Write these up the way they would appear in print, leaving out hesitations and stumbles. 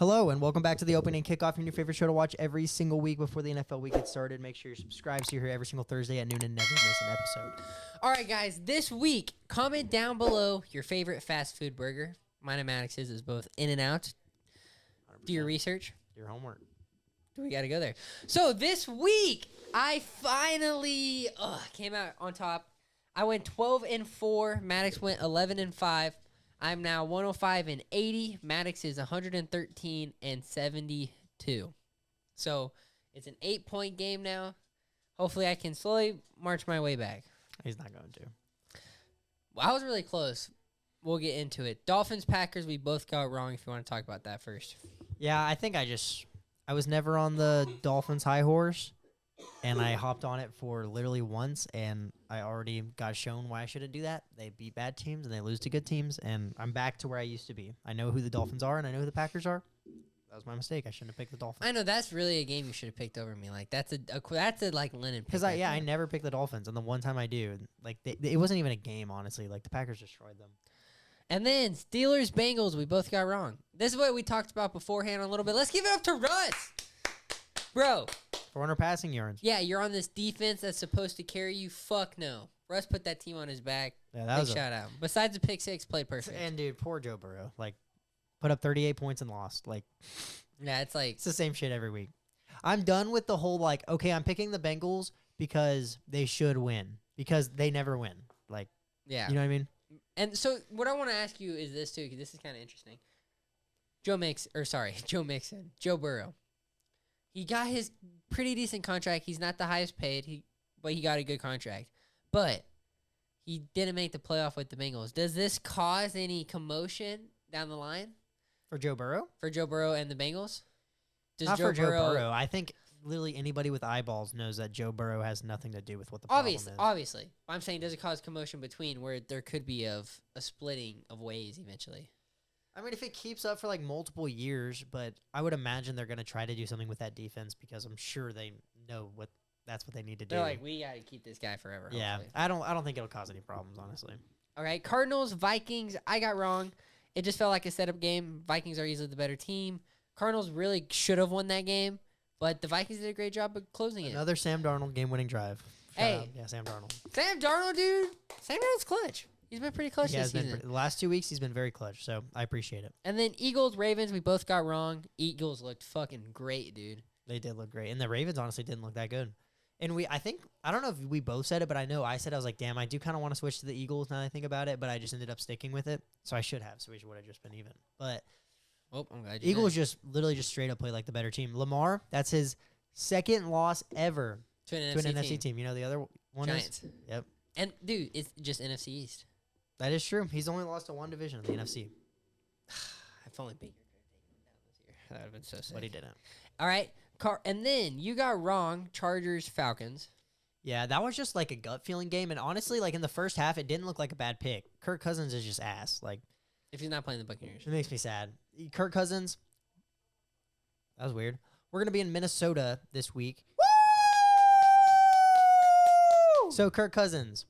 Hello, and welcome back to the Opening Kickoff, your new favorite show to watch every single week before the NFL week gets started. Make sure you're subscribed so you're here every single Thursday at noon and never miss an episode. All right, guys, this week, comment down below your favorite fast food burger. Mine and Maddox's is both In-N-Out. 100%. Do your research. Your homework. We got to go there. So this week, I finally came out on top. I went 12-4. Maddox went 11-5. I'm now 105-80. Maddox is 113-72. So it's an 8-point game now. Hopefully, I can slowly march my way back. He's not going to. Well, I was really close. We'll get into it. Dolphins, Packers, we both got wrong if you want to talk about that first. Yeah, I think I was never on the Dolphins high horse, and I hopped on it for literally once, and I already got shown why I shouldn't do that. They beat bad teams, and they lose to good teams, and I'm back to where I used to be. I know who the Dolphins are, and I know who the Packers are. That was my mistake. I shouldn't have picked the Dolphins. I know that's really a game you should have picked over me. Like that's a like Lennon. Because I never pick the Dolphins, and the one time I do, like it wasn't even a game, honestly. Like the Packers destroyed them. And then Steelers, Bengals, we both got wrong. This is what we talked about beforehand a little bit. Let's give it up to Russ, bro. 400 passing yards. Yeah, you're on this defense that's supposed to carry you. Fuck no. Russ put that team on his back. Yeah, that Big was shout out. Besides the pick six, played perfect. And dude, poor Joe Burrow. Like, put up 38 points and lost. Like, yeah, it's like it's the same shit every week. I'm done with the whole like, okay, I'm picking the Bengals because they should win because they never win. Like, yeah, you know what I mean? And so what I want to ask you is this too, because this is kind of interesting. Joe Burrow. He got his pretty decent contract. He's not the highest paid, but he got a good contract. But he didn't make the playoff with the Bengals. Does this cause any commotion down the line For Joe Burrow? for Joe Burrow and the Bengals? Does Not for Joe Burrow. I think literally anybody with eyeballs knows that Joe Burrow has nothing to do with what the problem is. Obviously. I'm saying, does it cause commotion between where there could be a splitting of ways eventually? I mean, if it keeps up for like multiple years, but I would imagine they're going to try to do something with that defense because I'm sure they know that's what they need to do. They're like, we got to keep this guy forever. Yeah, hopefully. I don't think it'll cause any problems, honestly. All right, Cardinals, Vikings, I got wrong. It just felt like a setup game. Vikings are easily the better team. Cardinals really should have won that game, but the Vikings did a great job of closing it. Another Sam Darnold game-winning drive. Shout out. Yeah, Sam Darnold. Sam Darnold, dude. Sam Darnold's clutch. He's been pretty clutch this season. The last 2 weeks, he's been very clutch, so I appreciate it. And then Eagles, Ravens, we both got wrong. Eagles looked fucking great, dude. They did look great. And the Ravens honestly didn't look that good. And I don't know if we both said it, but I know I said, I was like, damn, I do kind of want to switch to the Eagles now that I think about it, but I just ended up sticking with it. So I should have switched, would have just been even. But I'm glad you Eagles did. just literally just straight up play like the better team. Lamar, that's his second loss ever to an NFC team. You know the other one Giants. is? Yep. And, dude, it's just NFC East. That is true. He's only lost to one division of the NFC. If only Baker could have taken him down this year. That would have been so sick. But he didn't. All right. And then you got wrong, Chargers, Falcons. Yeah, that was just like a gut feeling game. And honestly, like in the first half, it didn't look like a bad pick. Kirk Cousins is just ass. Like, If he's not playing the Buccaneers. it makes me sad. Kirk Cousins, that was weird. We're going to be in Minnesota this week. Woo! So, Kirk Cousins,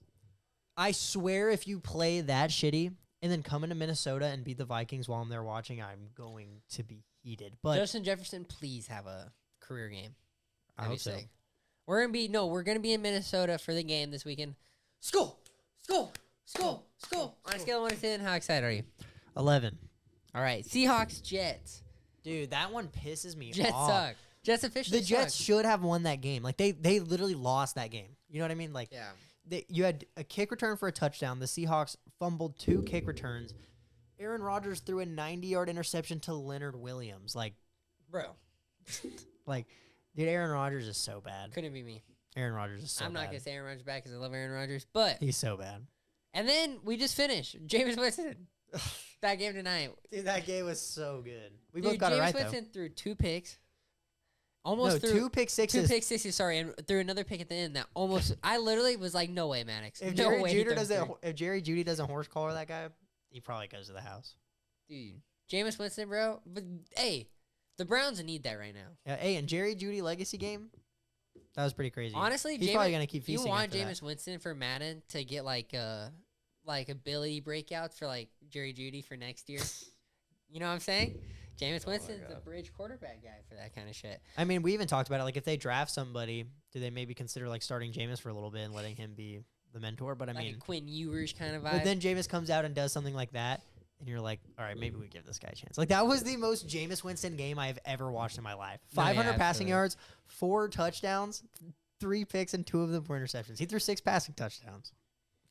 I swear if you play that shitty and then come into Minnesota and beat the Vikings while I'm there watching, I'm going to be heated. But Justin Jefferson, please have a career game. I hope so. Sick. We're gonna be in Minnesota for the game this weekend. School. On a scale of 1 to 10, how excited are you? 11. All right, Seahawks, Jets. Dude, that one pisses me Jets off. suck. Jets officially The Jets suck. should have won that game. Like they literally lost that game. You know what I mean? Like Yeah. you had a kick return for a touchdown. The Seahawks fumbled 2 kick returns. Aaron Rodgers threw a 90-yard interception to Leonard Williams. Like, Bro, dude, Aaron Rodgers is so bad. couldn't be me. Aaron Rodgers is so bad. I'm not going to say Aaron Rodgers back because I love Aaron Rodgers. But, He's so bad. and then we just finished. Jameis Winston. That game tonight. Dude, that game was so good. We Dude, both got Jameis it right, Winston threw 2 picks. No, Threw 2 pick sixes. 2 pick sixes, sorry, and threw another pick at the end that almost. I literally was like, "No way, Maddox." If no Jerry way Judy doesn't horse collar that guy, he probably goes to the house. Dude, Jameis Winston, bro. But hey, the Browns need that right now. Yeah, hey, and Jerry Judy legacy game, that was pretty crazy. Honestly, he's probably gonna keep feasting. You want after Jameis that. Winston for Madden to get like ability breakouts for like Jerry Judy for next year. You know what I'm saying? Jameis my Winston's the God. bridge quarterback guy for that kind of shit. I mean, we even talked about it. Like, if they draft somebody, do they maybe consider like starting Jameis for a little bit and letting him be the mentor? But I Like mean, a Quinn Ewers kind of vibe. but then Jameis comes out and does something like that, and you're like, all right, maybe we give this guy a chance. Like, that was the most Jameis Winston game I've ever watched in my life. No, yeah, 500 passing absolutely. yards, 4 touchdowns, 3 picks, and 2 of them were interceptions. He threw 6 passing touchdowns.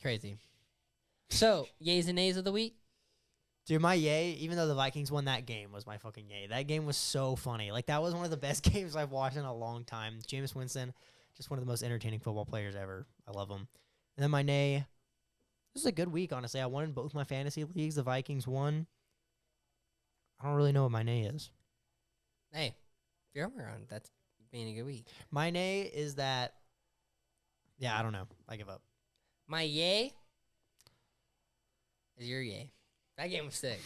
Crazy. So, yays and nays of the week? Dude, my yay, even though the Vikings won that game, was my fucking yay. That game was so funny. Like, that was one of the best games I've watched in a long time. Jameis Winston, just one of the most entertaining football players ever. I love him. And then my nay, this is a good week, honestly. I won in both my fantasy leagues. The Vikings won. I don't really know what my nay is. Hey, you're on. That's being a good week. My nay is that, yeah, I don't know. I give up. My yay is your yay. That game was sick.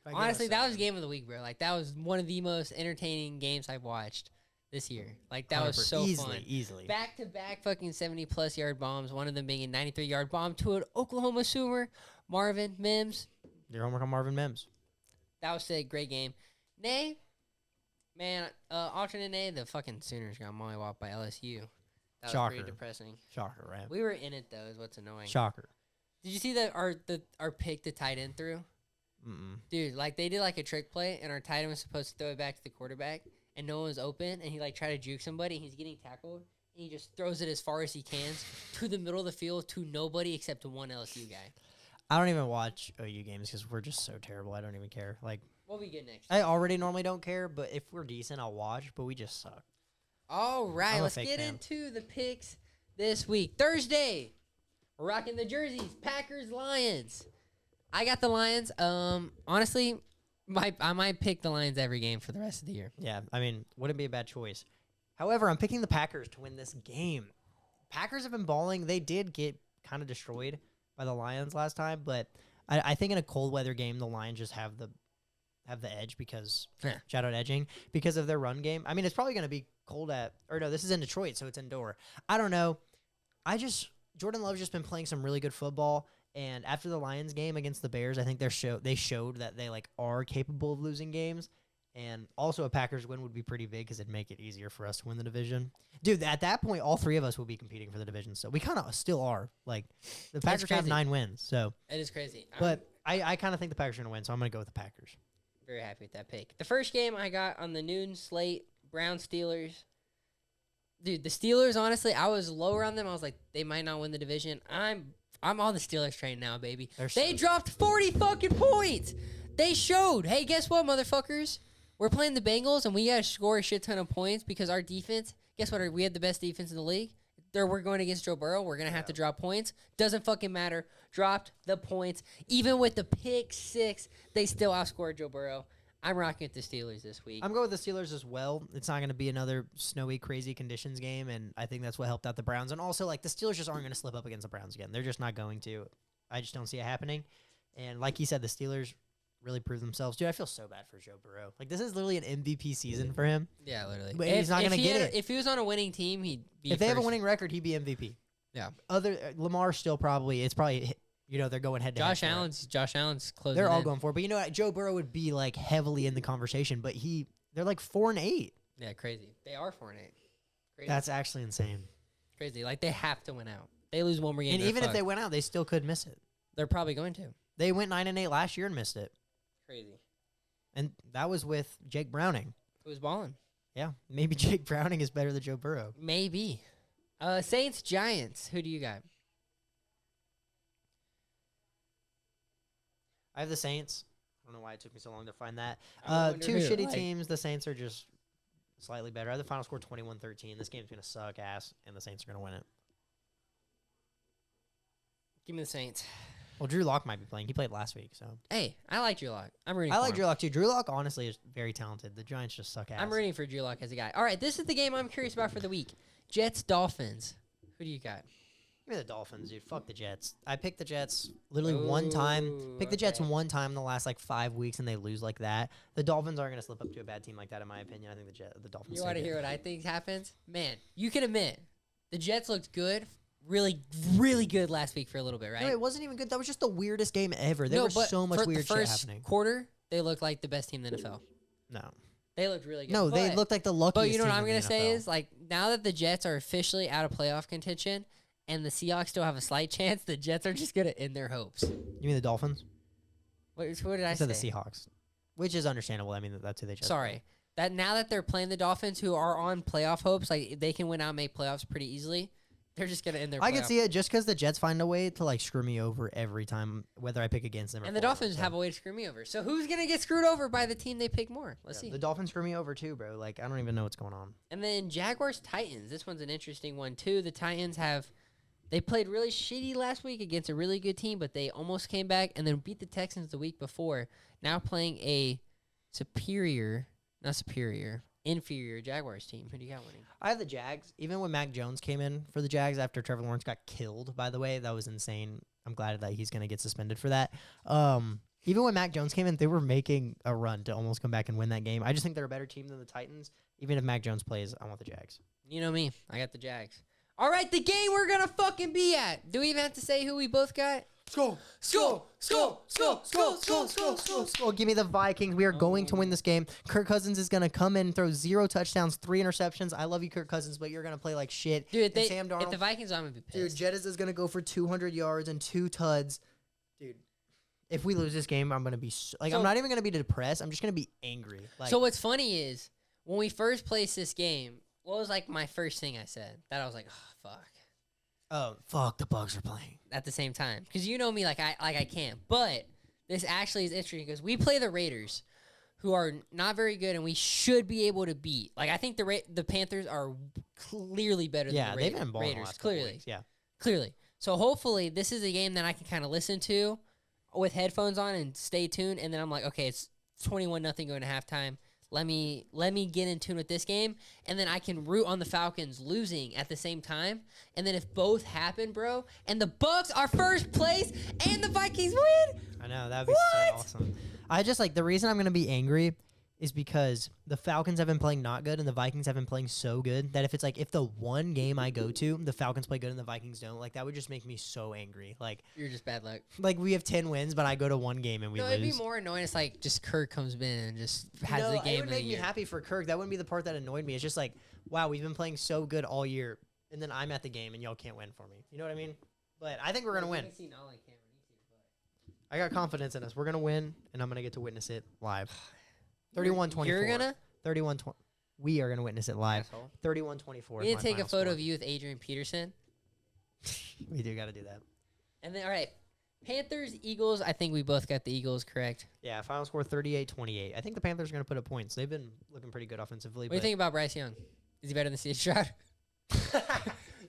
Honestly, that was game of the week, bro. Like, that was one of the most entertaining games I've watched this year. Like, that was so fun. Easily. Back-to-back fucking 70-plus yard bombs, one of them being a 93-yard bomb to an Oklahoma Sooner, Marvin Mims. Your homework on Marvin Mims. That was sick. Great game. Nay, man, alternate nay, the fucking Sooners got mollywopped by LSU. That was Shocker. pretty depressing. Shocker, right? We were in it, though, is what's annoying. Shocker. Did you see that our pick the tight end threw? Mm-mm. Dude, like, they did, like, a trick play, and our tight end was supposed to throw it back to the quarterback, and no one was open, and he, like, tried to juke somebody, and he's getting tackled, and he just throws it as far as he can to the middle of the field to nobody except one LSU guy. I don't even watch OU games because we're just so terrible. I don't even care. Like, We'll be good next I already normally don't care, but if we're decent, I'll watch, but we just suck. All right, I'm a let's fake get fan. into the picks this week. Thursday, we're rocking the jerseys, Packers, Lions. I got the Lions. Honestly, I might pick the Lions every game for the rest of the year. Yeah, I mean, wouldn't be a bad choice. However, I'm picking the Packers to win this game. Packers have been balling. They did get kind of destroyed by the Lions last time, but I think in a cold weather game, the Lions just have the edge because shout out edging because of their run game. I mean, it's probably going to be cold this is in Detroit, so it's indoor. I don't know. Jordan Love's just been playing some really good football, and after the Lions game against the Bears, I think they showed that they like are capable of losing games. And also a Packers win would be pretty big because it'd make it easier for us to win the division. Dude, at that point, all 3 of us will be competing for the division. So we kind of still are. Like, the Packers have 9 wins. So, It is crazy. but I kind of think the Packers are going to win, so I'm going to go with the Packers. Very happy with that pick. The first game I got on the noon slate, Browns-Steelers. Dude, the Steelers, honestly, I was lower on them. I was like, they might not win the division. I'm on the Steelers train now, baby. They dropped 40 fucking points. They showed, hey, guess what, motherfuckers? We're playing the Bengals, and we got to score a shit ton of points because our defense, guess what? We had the best defense in the league. We're going against Joe Burrow. We're going to have to drop points. Doesn't fucking matter. Dropped the points. Even with the pick 6, they still outscored Joe Burrow. I'm rocking with the Steelers this week. I'm going with the Steelers as well. It's not going to be another snowy, crazy conditions game, and I think that's what helped out the Browns. And also, like, the Steelers just aren't going to slip up against the Browns again. They're just not going to. I just don't see it happening. And like he said, the Steelers really proved themselves. Dude, I feel so bad for Joe Burrow. Like, this is literally an MVP season for him. Yeah, literally. But he's not going to get it. If he was on a winning team, he'd be If they have a winning record, he'd be MVP. Yeah. Lamar still probably, they're going head to head. Josh Allen's closing. They're all going for it. But you know what? Joe Burrow would be like heavily in the conversation, but they're like 4-8. Yeah, crazy. They are 4-8. Crazy. That's actually insane. Crazy. Like, they have to win out. They lose one more game. And even if they went out, they still could miss it. They're probably going to. They went 9-8 last year and missed it. Crazy. And that was with Jake Browning. It was balling. Yeah, maybe Jake Browning is better than Joe Burrow. Maybe. Saints, Giants. Who do you got? I have the Saints. I don't know why it took me so long to find that. I wonder Two who, shitty like- teams. The Saints are just slightly better. I have the final score 21-13. This game's going to suck ass, and the Saints are going to win it. Give me the Saints. Well, Drew Lock might be playing. He played last week, so. Hey, I like Drew Lock. I'm rooting I for like him. Drew Lock, too. Drew Lock, honestly, is very talented. The Giants just suck ass. I'm rooting for Drew Lock as a guy. All right, this is the game I'm curious about for the week. Jets, Dolphins. Who do you got? Give me the Dolphins, dude. Fuck the Jets. I picked the Jets literally one time. Picked the Jets okay. one time in the last, 5 weeks, and they lose like that. The Dolphins aren't going to slip up to a bad team like that, in my opinion. I think the Dolphins You want to hear what I think happens? Man, you can admit the Jets looked good, really, really good last week for a little bit, right? No, it wasn't even good. That was just the weirdest game ever. There was but so much for weird the shit first happening. quarter, they looked like the best team in the NFL. No. They looked really good. No, they looked like the luckiest But you know what team I'm in the going to say NFL. is, like, now that the Jets are officially out of playoff contention and the Seahawks still have a slight chance, the Jets are just going to end their hopes. You mean the Dolphins? What did I I say? said the Seahawks, which is understandable. I mean, that's who they chose. Sorry. That now that they're playing the Dolphins, who are on playoff hopes, like, they can win out and make playoffs pretty easily. They're just going to end their I can see it just because the Jets find a way to, like, screw me over every time, whether I pick against them or And the for them, Dolphins so. have a way to screw me over. So who's going to get screwed over by the team they pick more? Let's see. The Dolphins screw me over too, bro. Like, I don't even know what's going on. And then Jaguars-Titans. This one's an interesting one, too. The Titans they played really shitty last week against a really good team, but they almost came back and then beat the Texans the week before. Now playing a inferior Jaguars team. Who do you got winning? I have the Jags. Even when Mac Jones came in for the Jags after Trevor Lawrence got killed, by the way, that was insane. I'm glad that he's going to get suspended for that. Even when Mac Jones came in, they were making a run to almost come back and win that game. I just think they're a better team than the Titans. Even if Mac Jones plays, I want the Jags. You know me. I got the Jags. All right, the game we're going to fucking be at. Do we even have to say who we both got? Go. Give me the Vikings. We are going to win this game. Kirk Cousins is going to come in and throw 0 touchdowns, 3 interceptions. I love you, Kirk Cousins, but you're going to play like shit. Dude, And Sam Darnold, if the Vikings are, I'm going to be pissed. Dude, Jettis is going to go for 200 yards and 2 tuds. Dude, if we lose this game, I'm going to be I'm not even going to be depressed. I'm just going to be angry. Like, so what's funny is when we first placed this game, what was like my first thing I said? That I was like, oh, fuck. Oh, fuck, the Bucs are playing. At the same time. Because you know me like I can't. But this actually is interesting because we play the Raiders, who are not very good, and we should be able to beat. Like, I think the Panthers are clearly better than the they've been balling the Raiders. last couple Clearly. weeks, yeah. Clearly. So hopefully this is a game that I can kind of listen to with headphones on and stay tuned. And then I'm like, okay, it's 21-0 going to halftime. Let me get in tune with this game, and then I can root on the Falcons losing at the same time. And then if both happen, bro, and the Bucs are first place and the Vikings win, I know, that would be so awesome. I just, like, the reason I'm going to be angry is because the Falcons have been playing not good and the Vikings have been playing so good that if it's like, if the one game I go to, the Falcons play good and the Vikings don't, like, that would just make me so angry. Like, you're just bad luck. Like, we have 10 wins, but I go to one game and we lose. It'd be more annoying. It's like just Kirk comes in and just has the game it would make me happy for Kirk. That wouldn't be the part that annoyed me. It's just like, wow, we've been playing so good all year, and then I'm at the game and y'all can't win for me. You know what I mean? But I think we're gonna win. I got confidence in us. We're gonna win, and I'm gonna get to witness it live. 31-24. You're gonna? 31-20. We are gonna witness it live. 31-24. We need to take a photo of you with Adrian Peterson. We do got to do that. And then, all right, Panthers, Eagles. I think we both got the Eagles correct. Yeah, final score 38-28. I think the Panthers are going to put up points. They've been looking pretty good offensively. What do you think about Bryce Young? Is he better than C.J. Stroud?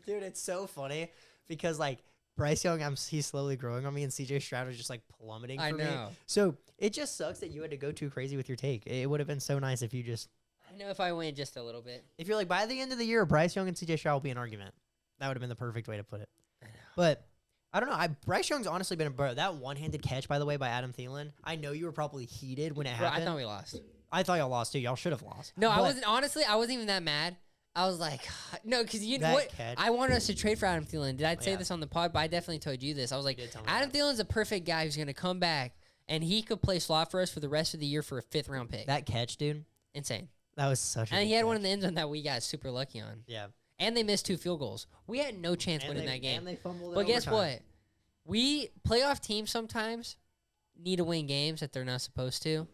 Dude, it's so funny because, like, Bryce Young, he's slowly growing on me, and C.J. Stroud is just, like, plummeting for me. So it just sucks that you had to go too crazy with your take. It would have been so nice if you just... I know if I win just a little bit. If you're like, by the end of the year, Bryce Young and C.J. Stroud will be an argument. That would have been the perfect way to put it. But I don't know. Bryce Young's honestly been that one-handed catch, by the way, by Adam Thielen. I know you were probably heated when it happened. I thought we lost. I thought y'all lost too. Y'all should have lost. No, I wasn't. Honestly, I wasn't even that mad. I was like, no, because you know what? Catch. I wanted us to trade for Adam Thielen. Did I say this on the pod? But I definitely told you this. I was like, Adam Thielen's a perfect guy who's going to come back, and he could play slot for us for the rest of the year for a 5th-round pick. That catch, dude. Insane. That was such a And he had catch. one in the end zone that we got super lucky on. Yeah. And they missed 2 field goals. We had no chance winning that game. And they fumbled But guess what? Playoff teams sometimes need to win games that they're not supposed to.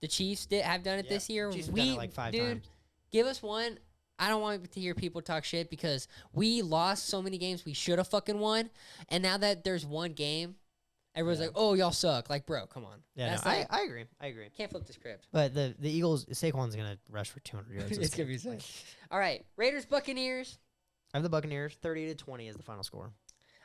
The Chiefs have done it this year. Chiefs have done it like 5 times. Give us one. I don't want to hear people talk shit because we lost so many games we should have fucking won. And now that there's one game, everyone's like, oh, y'all suck. Like, bro, come on. Yeah, That's no, like, I agree. I agree. Can't flip the script. But the Eagles, Saquon's going to rush for 200 yards. It's going to be sick. All right. Raiders, Buccaneers. I have the Buccaneers. 30-20 is the final score.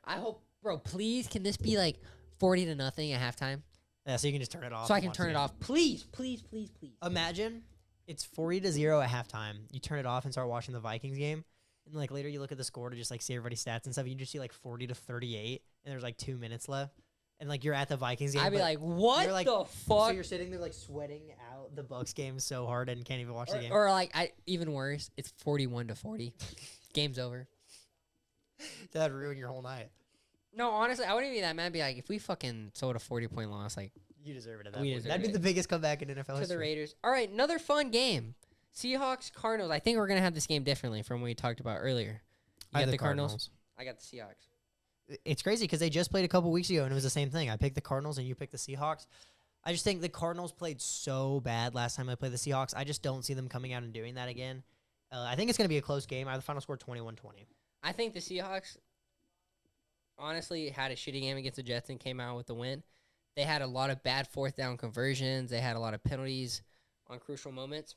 I hope, bro, please, can this be like 40-0 at halftime? Yeah, so you can just turn it off. So I can turn it off. Please, please, please, please. Imagine it's 40-0 at halftime. You turn it off and start watching the Vikings game. And, like, later you look at the score to just, like, see everybody's stats and stuff. You just see, like, 40-38, and there's, like, 2 minutes left. And, like, you're at the Vikings game. I'd be like, what like, the fuck? So you're sitting there, like, sweating out the Bucs game so hard and can't even watch the game. Or, like, even worse, it's 41-40. Game's over. That'd ruin your whole night. No, honestly, I wouldn't be that mad. I'd be like, if we fucking sold a 40-point loss, like, You deserve it at that We point. deserve That'd be it. the biggest comeback in NFL To history. the Raiders. All right, another fun game. Seahawks, Cardinals. I think we're going to have this game differently from what we talked about earlier. I You have got the Cardinals? I got the Seahawks. It's crazy because they just played a couple weeks ago, and it was the same thing. I picked the Cardinals, and you picked the Seahawks. I just think the Cardinals played so bad last time I played the Seahawks. I just don't see them coming out and doing that again. I think it's going to be a close game. I have the final score 21-20. I think the Seahawks, honestly, had a shitty game against the Jets and came out with the win. They had a lot of bad fourth down conversions. They had a lot of penalties on crucial moments.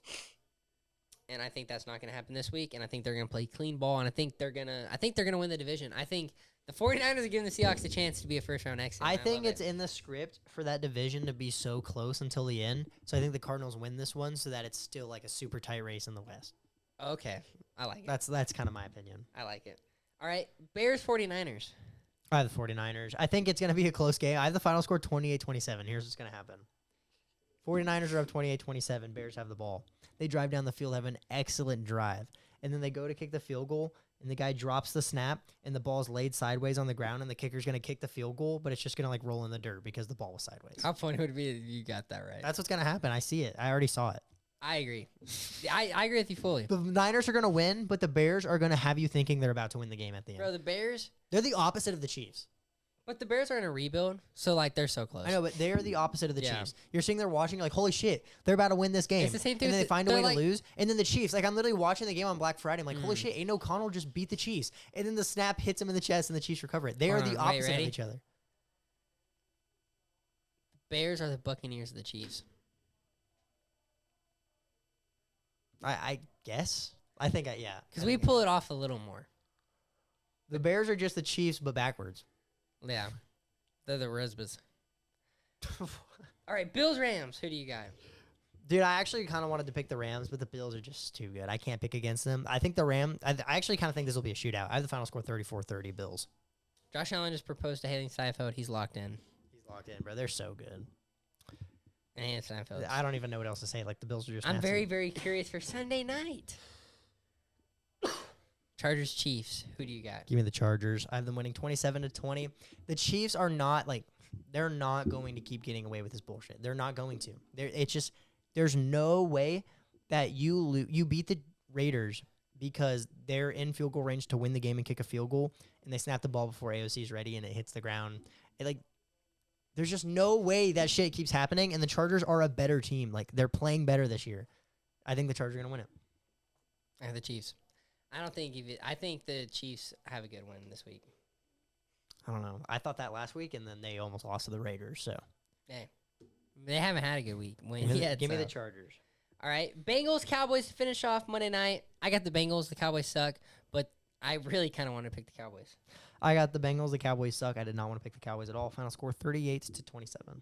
And I think that's not going to happen this week. And I think they're going to play clean ball. And I think they're going to win the division. I think the 49ers are giving the Seahawks a chance to be a first-round exit. I think it's in the script for that division to be so close until the end. So I think the Cardinals win this one so that it's still like a super tight race in the West. Okay. I like it. That's kind of my opinion. I like it. All right. Bears, 49ers. I have the 49ers. I think it's going to be a close game. I have the final score 28-27. Here's what's going to happen. 49ers are up 28-27. Bears have the ball. They drive down the field, have an excellent drive. And then they go to kick the field goal, and the guy drops the snap, and the ball's laid sideways on the ground, and the kicker's going to kick the field goal, but it's just going to, like, roll in the dirt because the ball was sideways. How funny would it be if you got that right? That's what's going to happen. I see it. I already saw it. I agree. I agree with you fully. The Niners are going to win, but the Bears are going to have you thinking they're about to win the game at the end. Bro, the Bears, They're the opposite of the Chiefs. but the Bears are in a rebuild, so, like, they're so close. I know, but they're the opposite of the Yeah. Chiefs. You're sitting there watching, like, holy shit, they're about to win this game. It's the same thing And then with they find a they're way like- to lose. And then the Chiefs, like, I'm literally watching the game on Black Friday. I'm like, holy shit, Aiden O'Connell just beat the Chiefs. And then the snap hits him in the chest, and the Chiefs recover it. They are Hold the on, wait, opposite of ready? each other. Bears are the Buccaneers of the Chiefs. I guess. I think, yeah. Because I we think- pull it off a little more. The Bears are just the Chiefs, but backwards. Yeah. They're the Rosebas. All right, Bills, Rams. Who do you got? Dude, I actually kind of wanted to pick the Rams, but the Bills are just too good. I can't pick against them. I think the Rams, I actually kind of think this will be a shootout. I have the final score 34-30 Bills. Josh Allen just proposed to Haley Steinfeld. He's locked in. He's locked in, bro. They're so good. And Steinfeld. I don't even know what else to say. Like, the Bills are just I'm nasty. very, very curious for Sunday night. Chargers, Chiefs. Who do you got? Give me the Chargers. I have them winning 27-20. The Chiefs are not, like, they're not going to keep getting away with this bullshit. They're not going to. It's just, there's no way that you beat the Raiders because they're in field goal range to win the game and kick a field goal, and they snap the ball before AOC is ready and it hits the ground. There's just no way that shit keeps happening, and the Chargers are a better team. Like, they're playing better this year. I think the Chargers are going to win it. I have the Chiefs. I think the Chiefs have a good win this week. I don't know. I thought that last week, and then they almost lost to the Raiders. So Hey, they haven't had a good week. give me the Chargers. All right, Bengals, Cowboys to finish off Monday night. I got the Bengals. The Cowboys suck, but I really kind of want to pick the Cowboys. I got the Bengals. The Cowboys suck. I did not want to pick the Cowboys at all. Final score 38-27.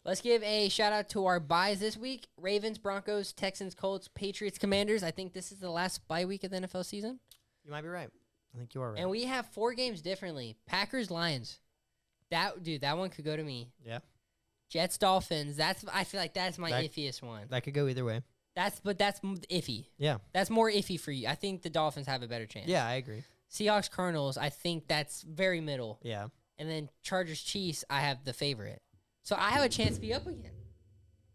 Let's give a shout-out to our buys this week. Ravens, Broncos, Texans, Colts, Patriots, Commanders. I think this is the last bye week of the NFL season. You might be right. I think you are right. And we have 4 games differently. Packers, Lions. That one could go to me. Yeah. Jets, Dolphins. I feel like that's my That- iffiest one. That could go either way. That's iffy. Yeah. That's more iffy for you. I think the Dolphins have a better chance. Yeah, I agree. Seahawks, Cardinals. I think that's very middle. Yeah. And then Chargers, Chiefs. I have the favorite. So I have a chance to be up again.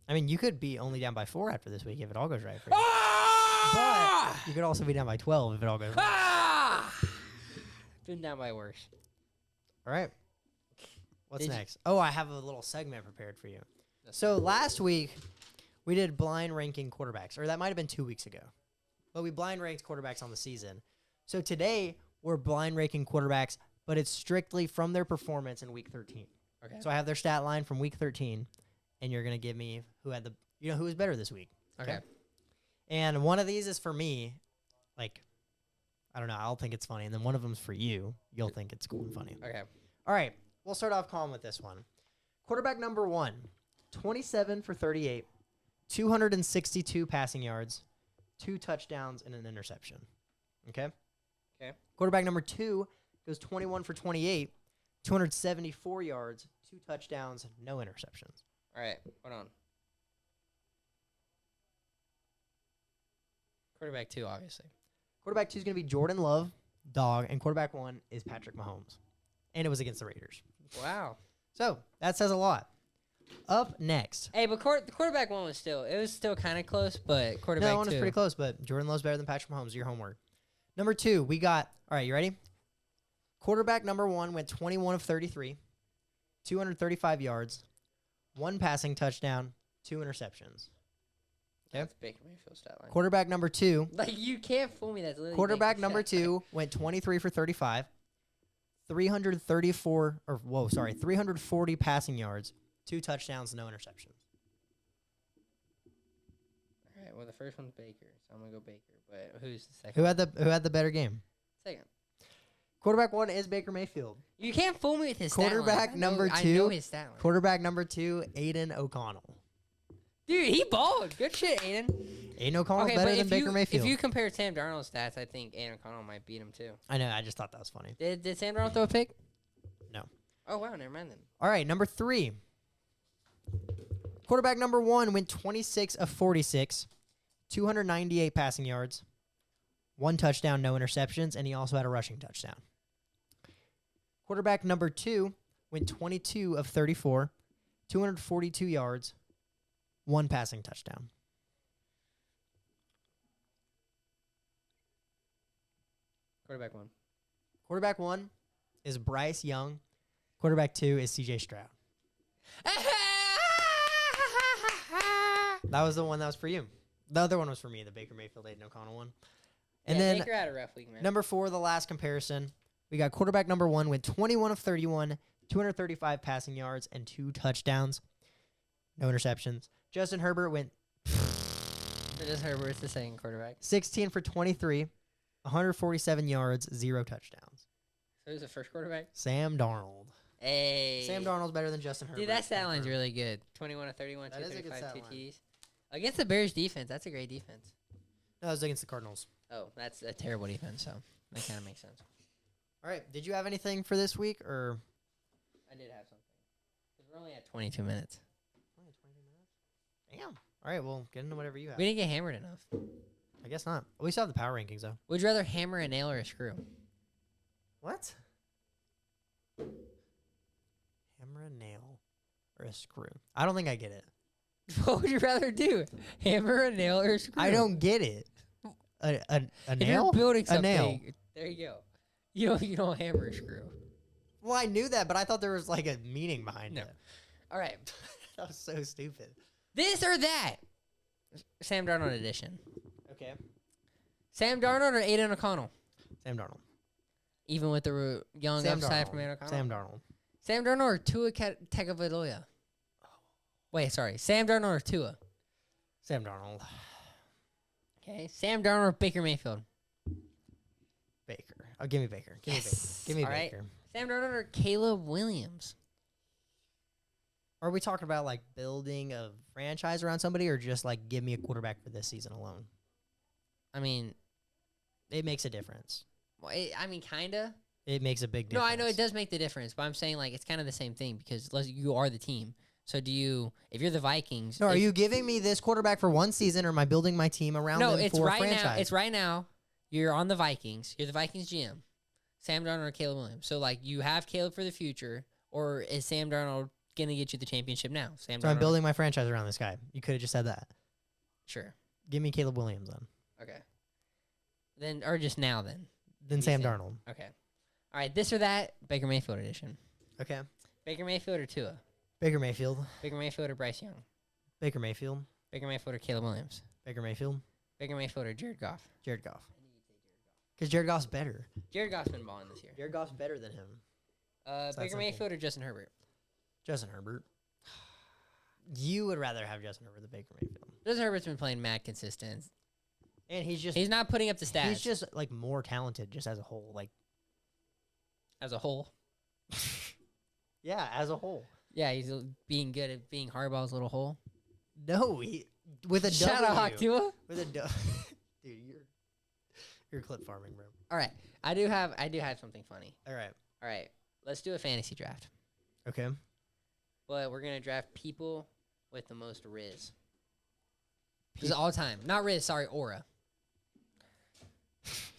I mean, you could be only down by 4 after this week if it all goes right for you. Ah! But you could also be down by 12 if it all goes right. Ah! Been down by worse. All right. What's Did you- next? Oh, I have a little segment prepared for you. So last week, we did blind ranking quarterbacks, or that might have been 2 weeks ago. But we blind ranked quarterbacks on the season. So today, we're blind ranking quarterbacks, but it's strictly from their performance in week 13. Okay. So I have their stat line from week 13, and you're going to give me who was better this week. Okay. And one of these is for me. Like, I don't know. I'll think it's funny. And then one of them's for you. You'll think it's cool and funny. Okay. All right. We'll start off calm with this one. Quarterback number 1, 27 for 38, 262 passing yards, 2 touchdowns, and an interception. Okay? Okay. Quarterback number 2 goes 21 for 28, 274 yards, 2 touchdowns, no interceptions. All right. Hold on. Quarterback 2, obviously. Quarterback 2 is going to be Jordan Love, dog, and quarterback 1 is Patrick Mahomes. And it was against the Raiders. Wow. So that says a lot. Up next. Hey, but the quarterback one was still kind of close, but quarterback No, that one was two. pretty close, but Jordan Love's better than Patrick Mahomes. Your homework. Number 2, we got, all right, you ready? Quarterback number 1 went 21 of 33, 235 yards, 1 passing touchdown, 2 interceptions. Okay. That's Baker Mayfield's stat line. Quarterback number 2. Like, you can't fool me. That's literally Quarterback Baker's number stat line. 2 went 23 for 35, 340 passing yards, 2 touchdowns, no interceptions. All right. Well, the first one's Baker, so I'm gonna go Baker. But who's the second? Who had the better game? Second. Quarterback 1 is Baker Mayfield. You can't fool me with his Quarterback stat line. number I 2. know his stat line. Quarterback number 2, Aiden O'Connell. Dude, he balled. Good shit, Aiden. Aiden O'Connell's better than Baker Mayfield. If you compare Sam Darnold's stats, I think Aiden O'Connell might beat him too. I know. I just thought that was funny. Did Sam Darnold throw a pick? No. Oh wow, never mind then. All right, number 3. Quarterback number 1 went 26 of 46, 298 passing yards, 1 touchdown, no interceptions, and he also had a rushing touchdown. Quarterback number 2 went 22 of 34, 242 yards, 1 passing touchdown. Quarterback one. Quarterback 1 is Bryce Young. Quarterback 2 is CJ Stroud. That was the one that was for you. The other one was for me, the Baker Mayfield, Aiden O'Connell one. And then Baker had a rough week, man. number 4, the last comparison. We got quarterback number 1 with 21 of 31, 235 passing yards, and 2 touchdowns. No interceptions. Justin Herbert went Just Herbert's the second quarterback. 16 for 23, 147 yards, 0 touchdowns. So who's the first quarterback? Sam Darnold. Hey. Sam Darnold's better than Justin Herbert. Dude, that stat line's really good. 21 of 31, That is a good 235 stat line. TTs. Against the Bears defense, that's a great defense. No, it was against the Cardinals. Oh, that's a terrible defense, so that kind of makes sense. All right. Did you have anything for this week, or? I did have something. 'Cause we're only at 22 minutes. Only 22 minutes? Damn. All right. Well, get into whatever you have. We didn't get hammered enough. I guess not. We still have the power rankings, though. Would you rather hammer a nail or a screw? What? Hammer a nail or a screw? I don't think I get it. What would you rather do? Hammer a nail or a screw? I don't get it. A If nail? you're building A something, nail. there you go. You don't hammer a screw. Well, I knew that, but I thought there was like a meaning behind No. it. All right. That was so stupid. This or that? Sam Darnold edition. Okay. Sam Darnold or Aiden O'Connell? Sam Darnold. Even with the young Sam upside Darnold. from Aiden O'Connell? Sam Darnold. Sam Darnold or Tua Tagovailoa? Wait, sorry. Sam Darnold or Tua? Sam Darnold. Okay. Sam Darnold or Baker Mayfield? Baker. Oh, give me Baker. Give me Baker. Give me All right. Baker. Sam Darnold or Caleb Williams? Are we talking about like building a franchise around somebody, or just like give me a quarterback for this season alone? I mean, It makes a difference. kind of. It makes a big No, difference. I know it does make the difference, but I'm saying like it's kind of the same thing because you are the team. So do you? If you're the Vikings, No, are you giving me this quarterback for one season, or am I building my team around No, them it's for right a franchise? now. It's right now. You're on the Vikings. You're the Vikings GM. Sam Darnold or Caleb Williams. So like you have Caleb for the future, or is Sam Darnold gonna get you the championship now? Sam. So Darnold. I'm building my franchise around this guy. You could have just said that. Sure. Give me Caleb Williams then. Okay. Then or just now then. Then You Sam think- Darnold. Okay. All right. This or that. Baker Mayfield edition. Okay. Baker Mayfield or Tua. Baker Mayfield. Baker Mayfield or Bryce Young. Baker Mayfield. Baker Mayfield or Caleb Williams. Baker Mayfield. Baker Mayfield or Jared Goff. Jared Goff. Because Jared Goff's better. Jared Goff's been balling this year. Jared Goff's better than him. that Baker simple. Mayfield or Justin Herbert. Justin Herbert. You would rather have Justin Herbert than Baker Mayfield. Justin Herbert's been playing mad consistent. And he's Not putting up the stats. he's just like more talented just as a whole. Like, as a whole. yeah, as a whole. Yeah, he's being good at being Harbaugh's little hole. No, with a Shout W. out Tua. With a dude, you're clip farming, bro. All right, I do have something funny. All All right, let's do a fantasy draft. Okay. But we're gonna draft people with the most Riz. This is all time, not Riz. Sorry, aura.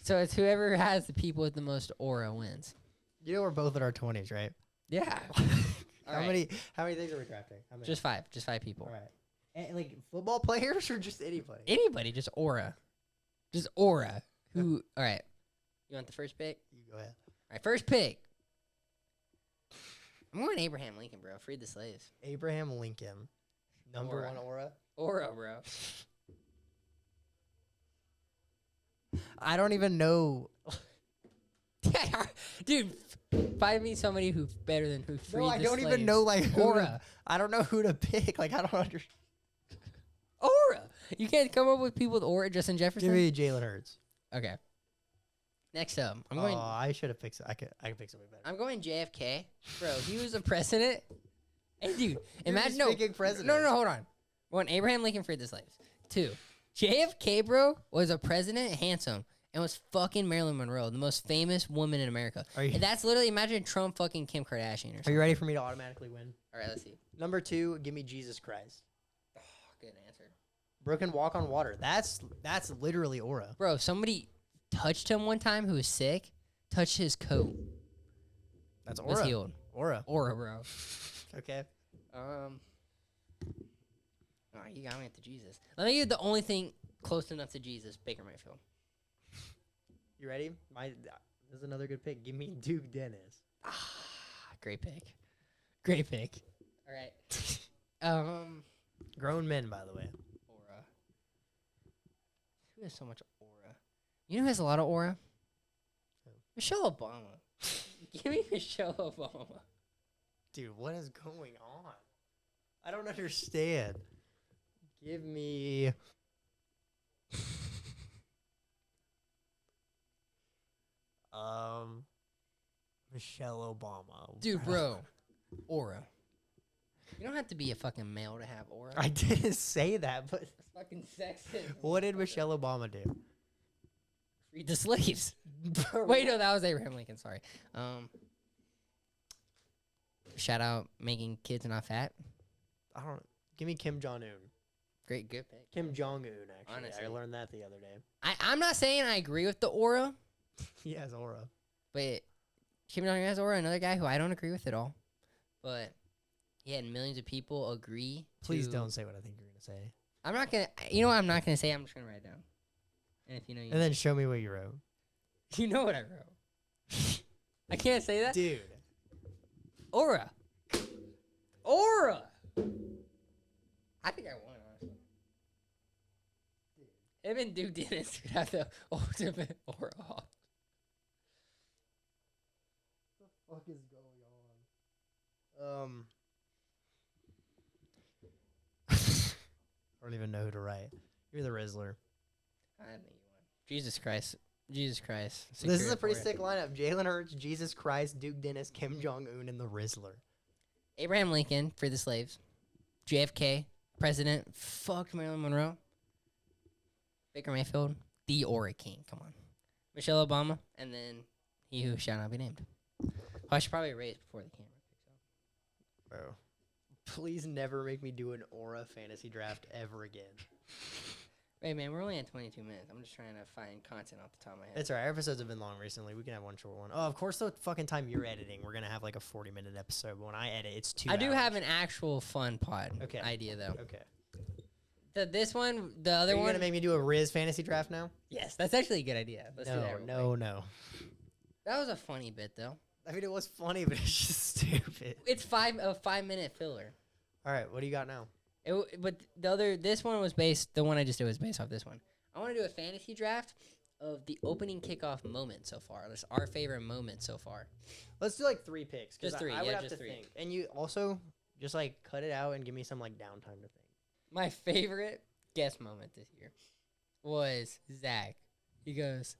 So it's whoever has the people with the most aura wins. You know we're both in our 20s, right? Yeah. All How right. many things are we drafting? How many? Just 5. Just 5 people. All right. And, like football players or just anybody? Anybody, just aura. Just aura. Who? All right. You want the first pick? You go ahead. All right, first pick. I'm going Abraham Lincoln, bro. Freed the slaves. Abraham Lincoln. Number Aura. 1 aura. Aura, bro. I don't even know. Dude, find me somebody who's better than who freed No, I the don't slaves. even know like who Aura. to, I don't know who to pick. Like I don't understand. Aura. You can't come up with people with aura. Justin Jefferson. Give me Jalen Hurts. Okay. Next up, I'm going. I should have picked. I could pick somebody better. I'm going JFK, bro. He was a president. Hey, dude, imagine just picking presidents. No, hold on. One, Abraham Lincoln freed the slaves. 2, JFK, bro, was a president, handsome, and was fucking Marilyn Monroe, the most famous woman in America. And that's literally, imagine Trump fucking Kim Kardashian or something. Are you ready for me to automatically win? All right, let's see. Number 2, give me Jesus Christ. Oh, good answer, Broken walk on water. That's literally aura. bro. Somebody touched him one time who was sick. Touched his coat. That's Was aura. healed. Aura. Aura, bro. Okay. Oh, you got me at the Jesus. Let me get the only thing close enough to Jesus, Baker Mayfield. You ready? This is another good pick. Give me Duke Dennis. Great pick. Great pick. All right. Grown men, by the way. Aura. Who has so much aura? You know who has a lot of aura? Who? Michelle Obama. Give me Michelle Obama. Dude, what is going on? I don't understand. Give me... Michelle Obama. Dude, bro. Aura. You don't have to be a fucking male to have aura. I didn't say that, but It's fucking sexist. what did Michelle Obama do? Freed the slaves. Wait, no, that was Abraham Lincoln. Sorry. Shout out making kids not fat. I don't. Give me Kim Jong Un. Great, good pick. Kim Jong Un. Actually, Honestly. I learned that the other day. I'm not saying I agree with the aura, He has aura. but Kim Jong Un has aura. Another guy who I don't agree with at all, but he had millions of people agree. Please to, don't say what I think you're gonna say. I'm not gonna. You know what I'm not gonna say? I'm just gonna write it down. And if you know, you And then show me what you wrote, you know what I wrote. I can't say that. dude. Aura. Aura. I think I won, honestly. Him and Duke Dennis could have the ultimate aura. What the fuck is going on? I don't even know who to write. You're the Rizzler. I think you won. Jesus Christ. Jesus Christ. This is Secure a pretty for it. sick lineup. Jalen Hurts, Jesus Christ, Duke Dennis, Kim Jong Un, and the Rizzler. Abraham Lincoln for the slaves. JFK, president, fucked Marilyn Monroe. Baker Mayfield, the Aura King. Come on. Michelle Obama, and then he who shall not be named. Oh, I should probably erase before the camera picks up. Bro, please never make me do an aura fantasy draft ever again. Wait, man, we're only at 22 minutes. I'm just trying to find content off the top of my head. It's alright. Our episodes have been long recently. We can have one short one. Oh, of course, the fucking time you're editing, we're gonna have like a 40-minute episode. But when I edit, it's 2 I do hours. have an actual fun pod idea, though. Okay. This one, the other Are you one. gonna make me do a Riz fantasy draft now? Yes, that's actually a good idea. Let's do that. real quick. No. That was a funny bit, though. I mean, it was funny, but it's just stupid. It's a 5-minute filler. All right, what do you got now? But this one was the one I just did was based off this one. I want to do a fantasy draft of the opening kickoff moment so far. That's our favorite moment so far. Let's do like 3 picks. 'Cause Just 3, I would yeah, have just to 3. think. And you also just like cut it out and give me some like downtime to think. My favorite guest moment this year was Zach. He goes,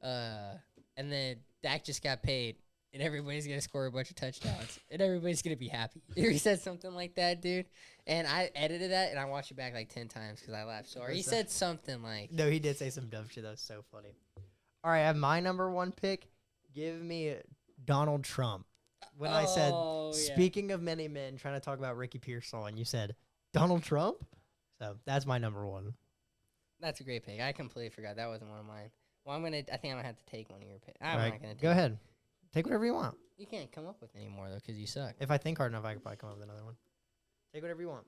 and then Dak just got paid, and everybody's going to score a bunch of touchdowns, and everybody's going to be happy. He said something like that, dude. And I edited that, and I watched it back like 10 times because I laughed so hard. He said something like... No, he did say some dumb shit. That was so funny. All right, I have my number 1 pick. Give me Donald Trump. When I said, speaking of many men, trying to talk about Ricky Pearsall, and you said, Donald Trump? So that's my number 1. That's a great pick. I completely forgot. That wasn't one of mine. Well, I think I'm going to have to take one of your picks. All I'm right, not going to take go ahead. Take whatever you want. You can't come up with any more though, because you suck. If I think hard enough, I could probably come up with another one. Take whatever you want.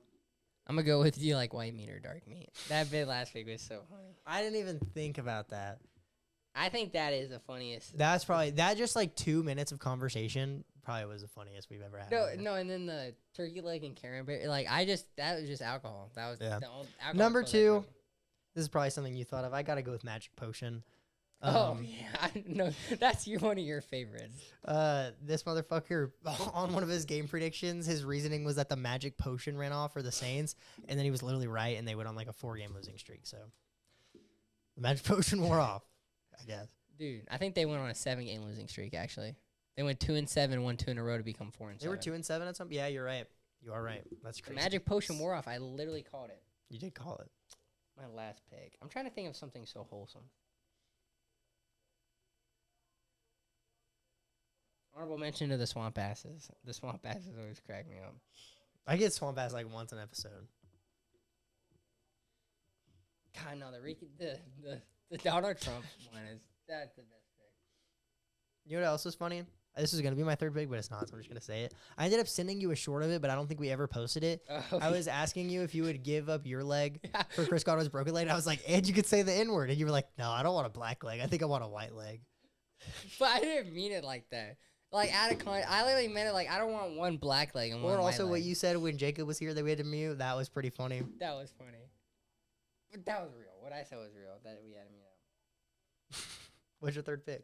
I'm gonna go with you like white meat or dark meat. That bit last week was so funny. I didn't even think about that. I think that is the funniest. That's probably that. Just like 2 minutes of conversation probably was the funniest we've ever had. No, and then the turkey leg and cranberry. Like that was just alcohol. That was Yeah. the only alcohol. Number 2. This is probably something you thought of. I gotta go with Magic Potion. Oh yeah, no, that's one of your favorites. This motherfucker on one of his game predictions, his reasoning was that the Magic Potion ran off for the Saints, and then he was literally right, and they went on like a 4-game losing streak. So the Magic Potion wore off, I guess. Dude, I think they went on a 7-game losing streak. Actually, they went 2-7, won 2 in a row to become 4-7. They were 2-7 at some. Yeah, you're right. You are right. That's The crazy. Magic Potion wore off. I literally called it. You did call it. My last pick. I'm trying to think of something so wholesome. Honorable mention to the swamp asses. The swamp asses always crack me up. I get Swamp Ass like once an episode. God, no, the Donald Trump one that's the best pick. You know what else was funny? This is gonna be my 3rd pick, but it's not, so I'm just gonna say it. I ended up sending you a short of it, but I don't think we ever posted it. Oh, I was asking you if you would give up your leg for Chris Godwin's broken leg. And I was like, and you could say the N-word. And you were like, no, I don't want a black leg. I think I want a white leg. But I didn't mean it like that. Like, out of context, I literally meant it like, I don't want one black leg and one Or white also leg. what you said when Jacob was here that we had to mute. That was pretty funny. That was funny. But that was real. What I said was real. That we had to mute out. What's your 3rd pick?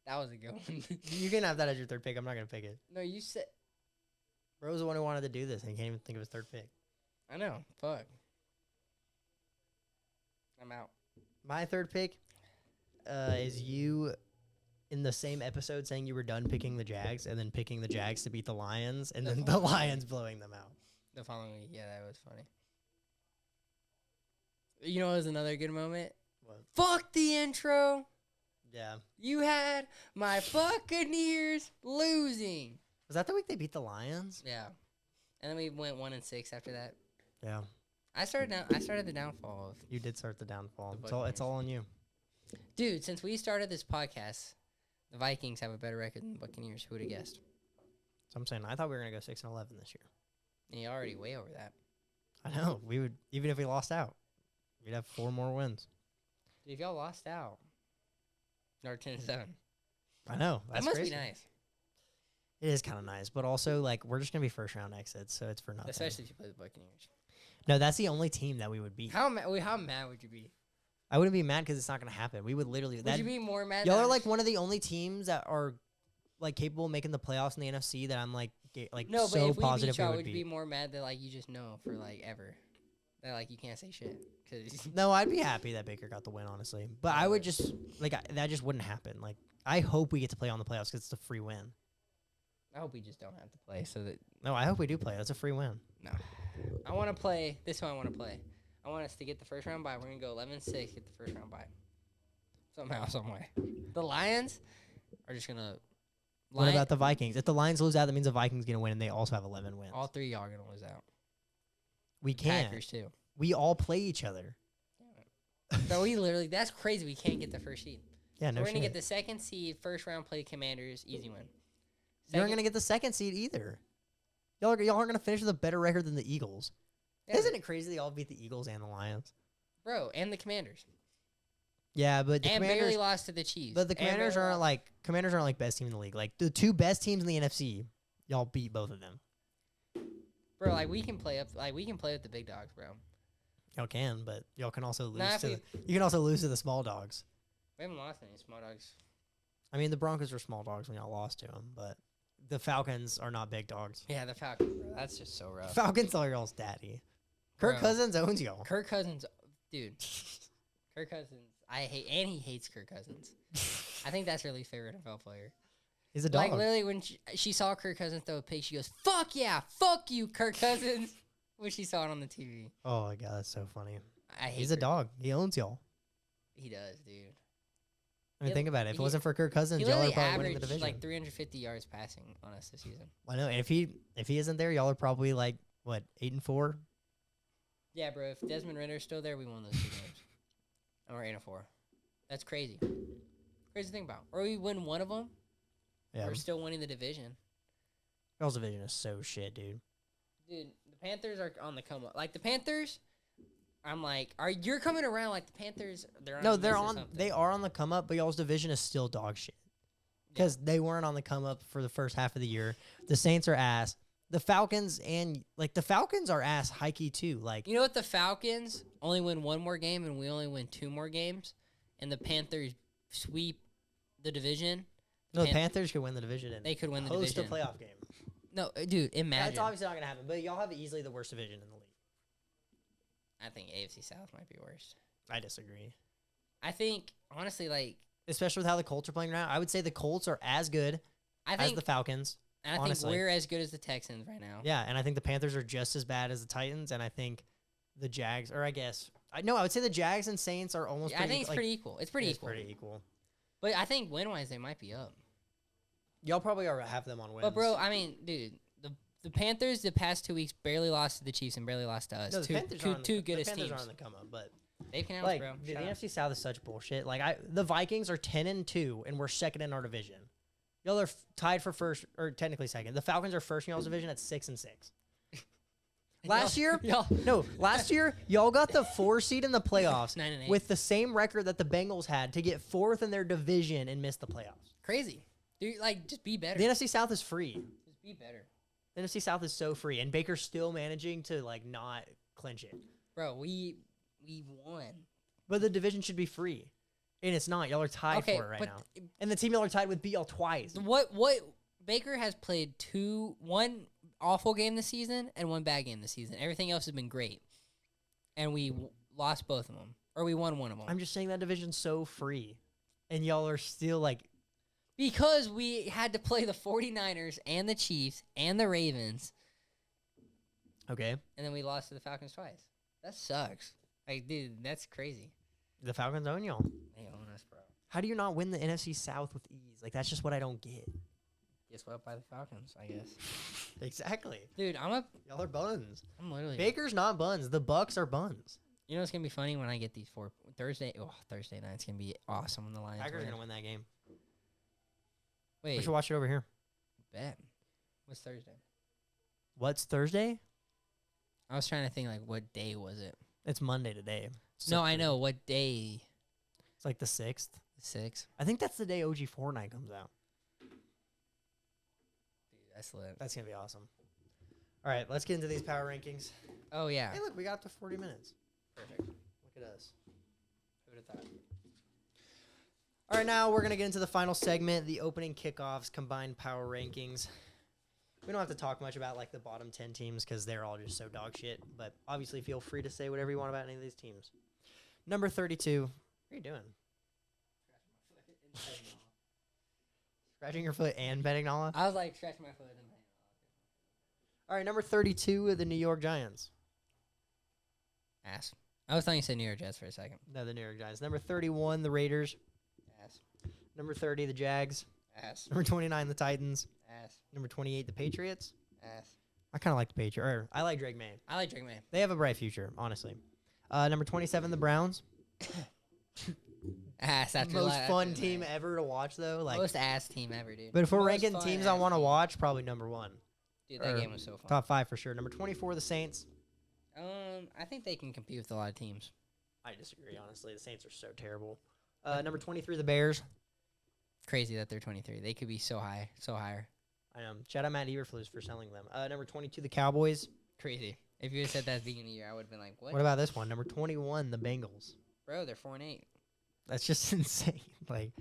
That was a good one. You can have that as your 3rd pick. I'm not going to pick it. No, you said... Bro was the one who wanted to do this, and he can't even think of his 3rd pick. I know. Fuck. I'm out. My 3rd pick is you in the same episode saying you were done picking the Jags and then picking the Jags to beat the Lions and then the Lions blowing them out. The following week. Yeah, that was funny. You know what was another good moment? What? Fuck the intro. Yeah. You had my Buccaneers losing. Was that the week they beat the Lions? Yeah. And then we went 1-6 after that. Yeah. I started the downfall of... You did start the downfall. The It's all on you. Dude, since we started this podcast, the Vikings have a better record than the Buccaneers. Who would have guessed? So I'm saying I thought we were going to go 6-11 this year. And you're already way over that. I know. We would, even if we lost out, we'd have 4 more wins. Dude, if y'all lost out, or 10-7. I know. That That's must crazy. be nice. It is kind of nice, but also like we're just going to be 1st round exits, so it's for nothing. Especially if you play the Buccaneers. No, that's the only team that we would beat. How mad would you be? I wouldn't be mad because it's not going to happen. We would literally. Would you be more mad? Y'all than are like one of the only teams that are like capable of making the playoffs in the NFC that I'm like no, so but if we positive beat y'all, we would would you beat. be more mad that like you just know for like ever that like you can't say shit? Cause No, I'd be happy that Baker got the win, honestly. But I would just that just wouldn't happen. Like I hope we get to play on the playoffs because it's a free win. I hope we just don't have to play so that No, I hope we do play. That's a free win. no. I want to play. This is what I want to play. I want us to get the 1st round bye. We're gonna go 11-6, get the 1st round bye. Somehow, some way. The Lions are just gonna. What about the Vikings? If the Lions lose out, that means the Vikings gonna win, and they also have 11 wins. All 3 y'all are gonna lose out. We can't. Packers too. We all play each other. So we literally, that's crazy. We can't get the 1st seed. Yeah, So no we're gonna shit. get the 2nd seed, 1st round play Commanders, easy win. You aren't gonna get the 2nd seed either. Y'all aren't gonna finish with a better record than the Eagles. Yeah, Isn't it crazy they all beat the Eagles and the Lions? bro, and the Commanders, Yeah, but the and Commanders. barely lost to the Chiefs. But the And Commanders barely aren't lost- like best team in the league. Like the 2 best teams in the NFC, y'all beat both of them. Bro, like we can play with the big dogs, bro. Y'all can, but y'all can also lose Nah, if you can also lose to the small dogs. We haven't lost any small dogs. I mean, the Broncos were small dogs when y'all lost to them, but the Falcons are not big dogs. Yeah, the Falcons, bro. That's just so rough. Falcons are y'all's daddy. Kirk Bro. Cousins owns y'all. Kirk Cousins, dude. Kirk Cousins, I hate, and he hates Kirk Cousins. I think that's really favorite NFL player. He's a dog. Like literally, when she saw Kirk Cousins throw a pick, she goes, "Fuck yeah, fuck you, Kirk Cousins." When she saw it on the TV, Oh my god, that's so funny. I hate. He's a Kirk- dog. He owns y'all. He does, dude. I mean, He- think about it. If it he- wasn't for Kirk Cousins, He y'all are literally probably winning the averaged division. like 350 yards passing on us this season. I know. And if he isn't there, y'all are probably like what 8-4. Yeah, bro. If Desmond Ritter's still there, we won those 2 games. And we're 8-4. That's crazy. Crazy thing about, or we win one of them, Yeah. we're still winning the division. Girls division is so shit, dude. Dude, the Panthers are on the come up. Like the Panthers, I'm like, you're coming around like the Panthers? They're on No, a they're miss or on. something. They are on the come up, but y'all's division is still dog shit because they weren't on the come up for the first half of the year. The Saints are ass. The Falcons the Falcons are ass hikey too. Like, You know what? The Falcons only win one more game, and we only win 2 more games, and the Panthers sweep the division. no, the Panthers could win the division and They could win the host division. a playoff game. No, dude, imagine. That's obviously not gonna happen. But y'all have easily the worst division in the league. I think AFC South might be worse. I disagree, I think honestly, like especially with how the Colts are playing right now. I would say the Colts are as good I as think the Falcons. and I think honestly. we're as good as the Texans right now. Yeah, and I think the Panthers are just as bad as the Titans, and I think the Jags, or I would say the Jags and Saints are almost. I think it's pretty equal. It's pretty equal. Pretty equal. But I think win-wise they might be up. Y'all probably have them on wins. But bro, I mean, dude, the Panthers the past 2 weeks barely lost to the Chiefs and barely lost to us. no, the Panthers are on two the goodest Panthers teams. are on the come up, but They've can like, bro. dude, Shut the up. NFC South is such bullshit. Like, the Vikings are 10-2, and we're second in our division. Y'all are tied for first, or technically second. The Falcons are first in y'all's division at 6-6. Last year, last year y'all got the 4 seed in the playoffs 9-8. with the same record that the Bengals had to get 4th in their division and miss the playoffs. Crazy. Dude, like just be better. The NFC South is free. Just be better. The NFC South is so free, and Baker's still managing to like not clinch it. Bro, we won. But the division should be free, and it's not. Y'all are tied for it right now, and the team y'all are tied with beat y'all twice. What Baker has played one awful game this season and one bad game this season. Everything else has been great, and we lost both of them, or we won one of them. I'm just saying that division's so free, and y'all are still like. Because we had to play the 49ers and the Chiefs and the Ravens. Okay. And then we lost to the Falcons twice. That sucks. Like, dude, that's crazy. The Falcons own y'all. They own us, bro. How do you not win the NFC South with ease? Like, that's just what I don't get. Get swept by the Falcons, I guess. Exactly. Dude, Y'all are buns. I'm literally. Baker's not buns. The Bucks are buns. You know what's going to be funny when I get these 4 Thursday night's going to be awesome when the Lions Packers are win. going to win that game. Wait. We should watch it over here. Bet. What's Thursday? What's Thursday? I was trying to think, like, what day was it? It's Monday today. No, I know. What day? It's like the 6th. The 6th? I think that's the day OG Fortnite comes out. Dude, that's lit. That's going to be awesome. All right, let's get into these power rankings. Oh, yeah. Hey, look, we got up to 40 minutes. Perfect. Look at us. Who would have thought? All right, now we're going to get into the final segment, the opening kickoffs, combined power rankings. We don't have to talk much about, like, the bottom 10 teams because they're all just so dog shit. But obviously feel free to say whatever you want about any of these teams. Number 32. What are you doing? Scratching your foot and betting Nala? I was like scratching my foot. All right, number 32 the New York Giants. Ass. I was thought you said New York Jets for a second. No, the New York Giants. Number 31, the Raiders. Ass. Number 30, the Jags. Ass. Number 29, the Titans. Ass. Number 28, the Patriots. Ass. I kind of like the Patriots. Or I like Drake May. I like Drake May. They have a bright future, honestly. Number 27, the Browns. Ass after Most fun team ever to watch, though. Like, most ass team ever, dude. but if we're Most ranking fun teams I ass want to team. watch, probably number 1. Dude, that or game was so fun. Top 5 for sure. Number 24, the Saints. I think they can compete with a lot of teams. I disagree, honestly. The Saints are so terrible. Number 23, the Bears. Crazy that they're 23. They could be so high, so higher. I know. Shout out Matt Eberflus for selling them. Number 22, the Cowboys. Crazy. If you had said that at the beginning of the year, I would have been like, what? What about this one? Number 21, the Bengals. Bro, they're 4-8. That's just insane. Like,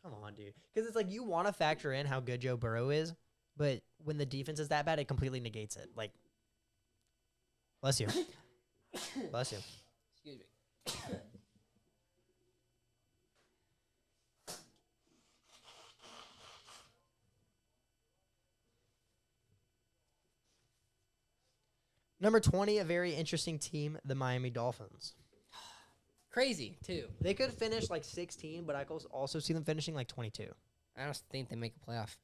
come on, dude. Because it's like you want to factor in how good Joe Burrow is, but when the defense is that bad, it completely negates it. Like, bless you. Bless you. Excuse me. Number 20, a very interesting team, the Miami Dolphins. Crazy, too. They could finish like 16, but I could also see them finishing like 22. I don't think they make a playoff.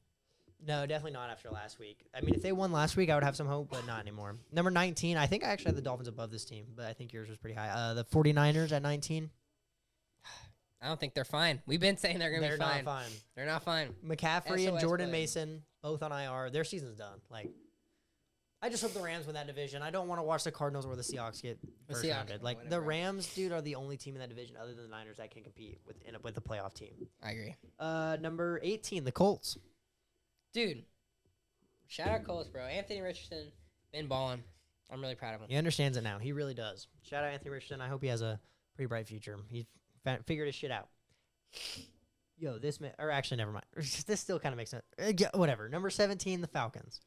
No, definitely not after last week. I mean, if they won last week, I would have some hope, but not anymore. Number 19, I think I actually had the Dolphins above this team, but I think yours was pretty high. The 49ers at 19. I don't think they're fine. We've been saying they're going to be fine. They're not fine. They're not fine. McCaffrey and SOS Jordan play. Mason, both on IR. Their season's done. Like, I just hope the Rams win that division. I don't want to watch the Cardinals or the Seahawks get first rounded. Like, the Rams, dude, are the only team in that division other than the Niners that can compete with end up with a playoff team. I agree. Number 18, the Colts. Dude, shout out Colts, bro. Anthony Richardson, been balling. I'm really proud of him. He understands it now. He really does. Shout out Anthony Richardson. I hope he has a pretty bright future. He figured his shit out. Yo, or actually, never mind. This still kind of makes sense. Whatever. Number 17, the Falcons.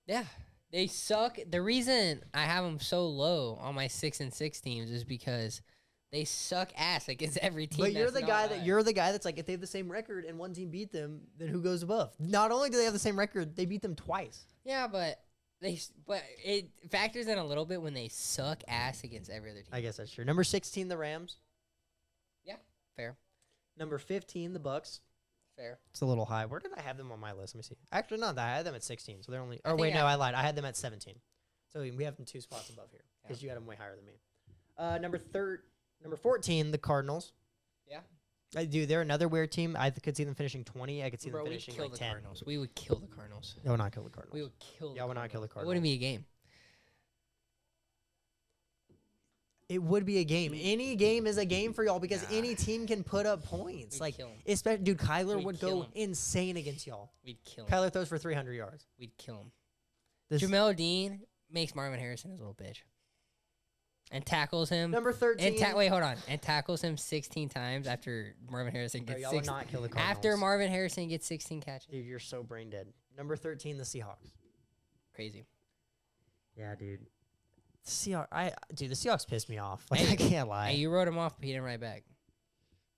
Yeah, they suck. The reason I have them so low on my 6-6 teams is because they suck ass against every team. But you're the guy that's like, if they have the same record and one team beat them, then who goes above? Not only do they have the same record, they beat them twice. Yeah, but it factors in a little bit when they suck ass against every other team. I guess that's true. Number 16, the Rams. Yeah, fair. Number 15, the Bucks. Fair. It's a little high. Where did I have them on my list? Let me see. Actually, no, I had them at 16, so they're only. Or wait, no, I lied. I had them at 17. So we have them 2 spots above here because you had them way higher than me. Number 14, the Cardinals. Yeah. Dude, they're another weird team. I could see them finishing 20. I could see them finishing like 10. Cardinals. We would kill the Cardinals. No, not kill the Cardinals. We would kill. Yeah, I would not kill the Cardinals. It wouldn't be a game. It would be a game. Any game is a game for y'all because any team can put up points. We'd like, kill 'em. especially, dude, Kyler We'd would kill go 'em. insane against y'all. We'd kill him. Kyler throws for 300 yards. We'd kill him. This Jamel Dean makes Marvin Harrison his little bitch. And tackles him. number 13. Wait, hold on. And tackles him 16 times after Marvin Harrison Bro, gets y'all would 16. not kill the Cardinals. After Marvin Harrison gets 16 catches. Dude, you're so brain dead. Number 13, the Seahawks. Crazy. Yeah, dude. The Seahawks pissed me off. Like, I can't lie. Hey, you wrote him off, but he didn't write back.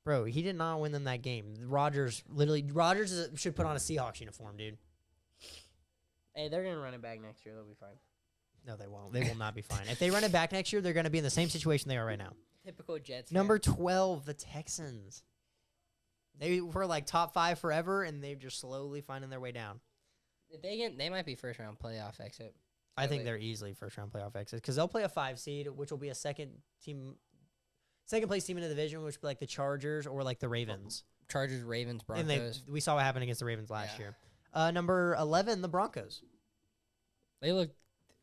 Bro, he did not win them that game. Rodgers should put on a Seahawks uniform, dude. Hey, they're going to run it back next year. They'll be fine. No, they won't. They will not be fine. If they run it back next year, they're going to be in the same situation they are right now. Typical Jets. Number 12, the Texans. They were like top 5 forever, and they're just slowly finding their way down. If they might be first round playoff exit. I think they're easily first round playoff exits because they'll play a 5 seed, which will be a second place team in the division, which will be like the Chargers or like the Ravens. Chargers, Ravens, Broncos. And we saw what happened against the Ravens last year. Number 11, the Broncos. They look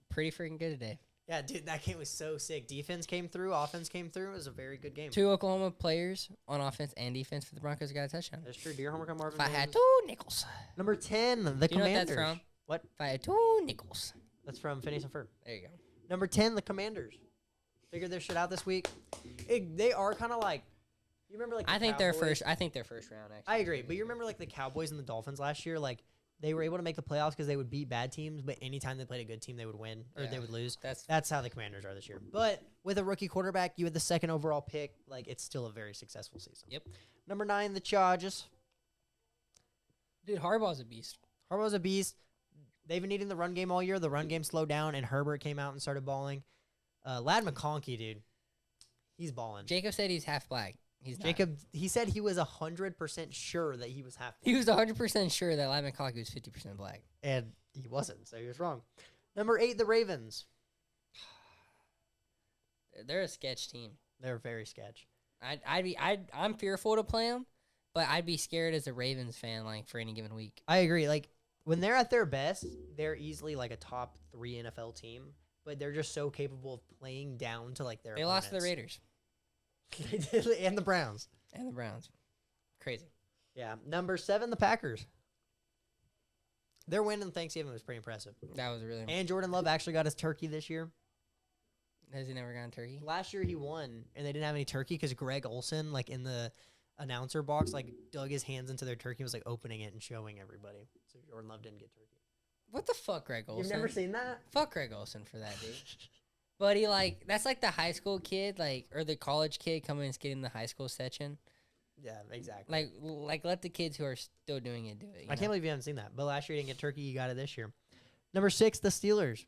pretty freaking good today. Yeah, dude, that game was so sick. Defense came through, offense came through. It was a very good game. 2 Oklahoma players on offense and defense for the Broncos got a touchdown. That's true. Do your homework on Marvin If I had Jones. 2 nickels. Number 10, the Do you know what Commanders. that's from? What? If I had 2 nickels. That's from Phineas and Ferb. There you go. Number 10, the Commanders. Figured their shit out this week. They are kind of like, you remember like the I think they're Cowboys? first round actually. I agree, but you remember like the Cowboys and the Dolphins last year? Like, they were able to make the playoffs because they would beat bad teams, but anytime they played a good team, they would win or they would lose. That's how the Commanders are this year. But with a rookie quarterback, you had the second overall pick. Like, it's still a very successful season. Yep. Number 9, the Chargers. Dude, Harbaugh's a beast. Harbaugh's a beast. They've been needing the run game all year. The run game slowed down, and Herbert came out and started balling. Lad McConkey, dude, he's balling. Jacob said he's half black. He's not. Jacob, he said he was 100% sure that he was half black. He was 100% sure that Lad McConkey was 50% black. And he wasn't, so he was wrong. Number 8, the Ravens. They're a sketch team. They're very sketch. I'm fearful to play them, but I'd be scared as a Ravens fan, like, for any given week. I agree. Like, when they're at their best, they're easily like a top 3 NFL team, but they're just so capable of playing down to like their They lost to the Raiders. They did, and the Browns. And the Browns. Crazy. Yeah. Number 7, the Packers. Their win on Thanksgiving was pretty impressive. That was really. And Jordan Love actually got his turkey this year. Has he never gotten turkey? Last year he won, and they didn't have any turkey because Greg Olson, like in the announcer box, like dug his hands into their turkey and was like opening it and showing everybody. So Jordan Love didn't get turkey. What the fuck, Greg Olson? You've never seen that? Fuck Greg Olson for that, dude. But he, like, that's like the high school kid, like, or the college kid coming and getting the high school section. Yeah, exactly. Like let the kids who are still doing it do it. I can't believe you haven't seen that. But last year you didn't get turkey. You got it this year. Number 6, the Steelers.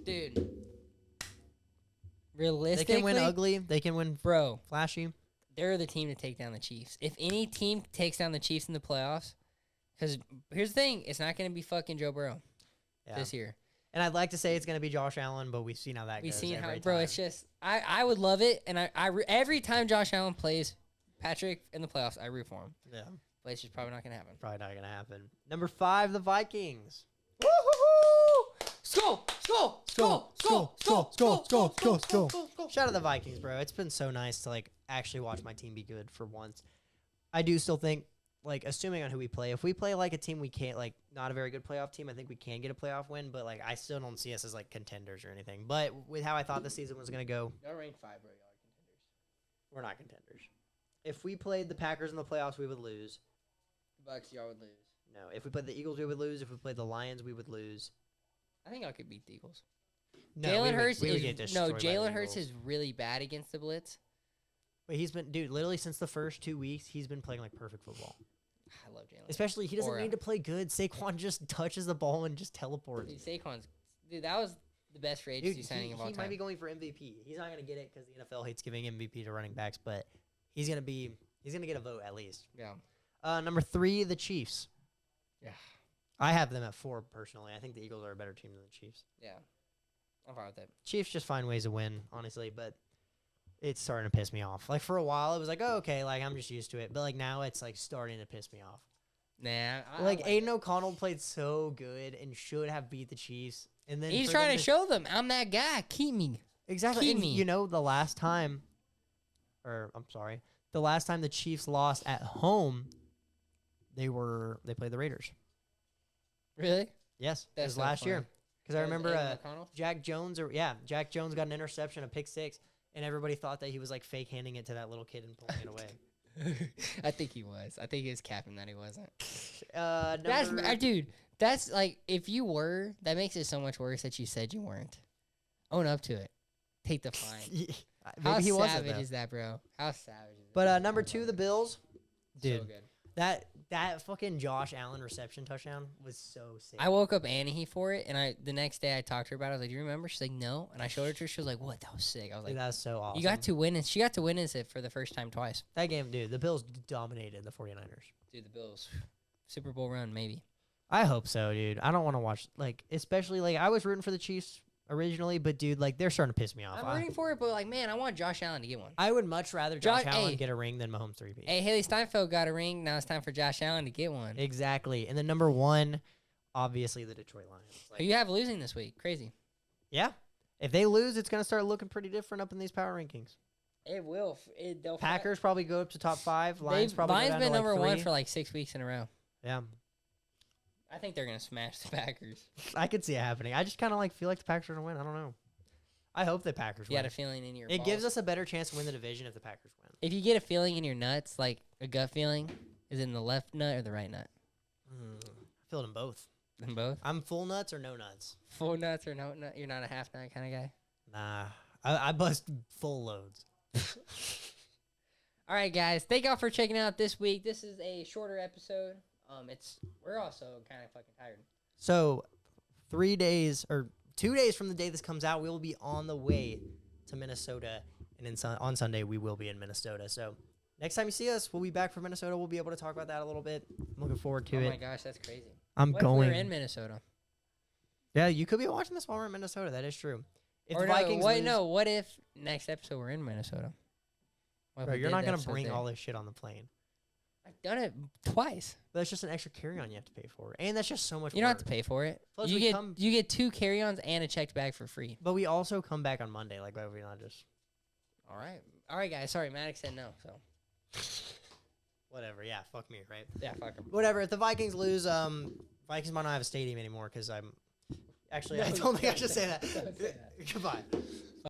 Dude. Realistically. They can win ugly. They can win flashy. They're the team to take down the Chiefs. If any team takes down the Chiefs in the playoffs, because here's the thing, it's not going to be fucking Joe Burrow this year. And I'd like to say it's going to be Josh Allen, but we've seen how that goes. We've seen how, every bro, time. it's just, I would love it, and every time Josh Allen plays Patrick in the playoffs, I root for him. Yeah. But it's just probably not gonna happen. Probably not gonna happen. Number 5, the Vikings. Woo-hoo-hoo! Skull! Shout out to the Vikings, bro. It's been so nice to like actually watch my team be good for once. I do still think, like, assuming on who we play, if we play like a team we can't, like, not a very good playoff team, I think we can get a playoff win. But like, I still don't see us as like contenders or anything. But with how I thought the season was gonna go, Y'all ranked 5, bro. Y'all are contenders. we're not contenders. If we played the Packers in the playoffs, we would lose. The Bucks, y'all would lose. No, if we played the Eagles, we would lose. If we played the Lions, we would lose. I think y'all could beat the Eagles. No, Jalen Hurts we would get destroyed by the Jalen Hurts Eagles. is really bad against the blitz. But he's been, dude, literally since the first 2 weeks, he's been playing like perfect football. I love Jalen. Especially, he doesn't Or, need to play good. Saquon just touches the ball and just teleports. Dude, that was the best free agency signing of all He time. might be going for MVP. He's not going to get it because the NFL hates giving MVP to running backs, but he's going to get a vote at least. Yeah. Number 3, the Chiefs. Yeah. I have them at 4 personally. I think the Eagles are a better team than the Chiefs. Yeah. I'm fine with that. Chiefs just find ways to win, honestly, but it's starting to piss me off. Like, for a while, it was like, oh, okay, like, I'm just used to it. But, like, now it's, like, starting to piss me off. Nah. Like, Aiden O'Connell played so good and should have beat the Chiefs. And then He's for trying them to show them, I'm that guy. Keep me. Exactly. Keep And, me. you know, the last time the Chiefs lost at home, they played the Raiders. Really? Yes, it That's was so last year. funny. Because I remember Aiden O'Connell? Jack Jones got an interception, a pick 6, and everybody thought that he was like fake handing it to that little kid and pulling it away. I think he was. I think he was capping that he wasn't. Number, Dude, that's like, if you were, that makes it so much worse that you said you weren't. Own up to it. Take the fine. maybe he wasn't. savage Though. is that, bro? How savage is that? But number 2, the Bills. Dude, So good. that fucking Josh Allen reception touchdown was so sick. I woke up Annie for it, and the next day I talked to her about it. I was like, "Do you remember?" She's like, "No." And I showed it to her. She was like, "What? That was sick." I was like, Dude, that was so awesome. "You got to witness." She got to witness it for the first time twice. that game, dude. The Bills dominated the 49ers. Dude, the Bills, Super Bowl run, maybe. I hope so, dude. I don't want to watch, like, especially, like, I was rooting for the Chiefs originally, but, dude, like, they're starting to piss me off. I'm rooting for it, but like, man, I want Josh Allen to get one. I would much rather Josh Josh- Allen hey. get a ring than Mahomes 3-peat. Hey, Haley Steinfeld got a ring. Now it's time for Josh Allen to get one. Exactly. And then number 1, obviously, the Detroit Lions. Who you have losing this week? Crazy. Yeah. If they lose, it's going to start looking pretty different up in these power rankings. It will. They'll Packers probably go up to top 5. Lions probably Lions go down been to, number like, 1 3. for like 6 weeks in a row. Yeah. I think they're gonna smash the Packers. I could see it happening. I just kind of, like, feel like the Packers are going to win. I don't know. I hope the Packers You win. got a feeling in your It balls. gives us a better chance to win the division if the Packers win. If you get a feeling in your nuts, like a gut feeling, is it in the left nut or the right nut? I feel it in both. In both? I'm full nuts or no nuts. Full nuts or no nut? You're not a half nut kind of guy? Nah. I bust full loads. All right, guys. Thank y'all for checking out this week. This is a shorter episode. We're also kind of fucking tired. So, 2 days from the day this comes out, we will be on the way to Minnesota. And on Sunday, we will be in Minnesota. So, next time you see us, we'll be back from Minnesota. We'll be able to talk about that a little bit. I'm looking forward to it. Oh my gosh, that's crazy. I'm What going. if we're in Minnesota? Yeah, you could be watching this while we're in Minnesota. That is true. If Or the no, Vikings what, lose, no, what if next episode we're in Minnesota? What if bro, we you're did not the going to episode bring there? all this shit on the plane. I've done it twice. But that's just an extra carry-on you have to pay for. And that's just so much You don't work. have to pay for it. Plus you we get come- you get 2 carry-ons and a checked bag for free. But we also come back on Monday. Like, why would we not just... All right, guys. Sorry, Maddox said no. So Whatever. Yeah, fuck me, right? yeah, fuck 'em. Whatever. If the Vikings lose, Vikings might not have a stadium anymore because I'm... Actually, I No, don't think I don't should say that. say that. Goodbye.